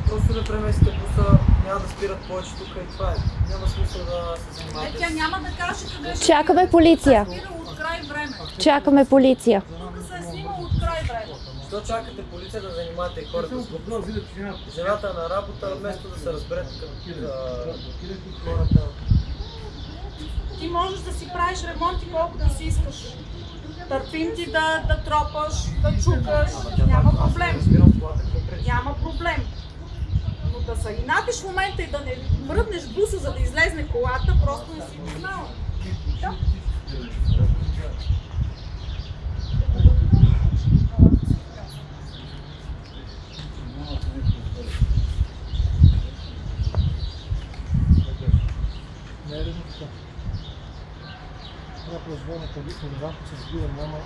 Просто не преместите буса, няма да спират повече тук и това е. Няма смисъл да се занимавате. Тя няма да каже къде ще Чакаме полиция. спира от край време. Чакаме полиция. Тук се е снимал от край време. Защо чакате полиция да занимавате и хората с глупости? Жената на работа, вместо да се разберете като хората. Ти можеш да си правиш ремонти колкото си искаш. Търпим ти да тропаш, да чукаш, няма проблем. Няма проблем. Но да се инатиш в момента и да не мръднеш буса, за да излезне колата, просто не си го знала. Да? Не е редно така. Трябва да позволя на колизата, се сбива, няма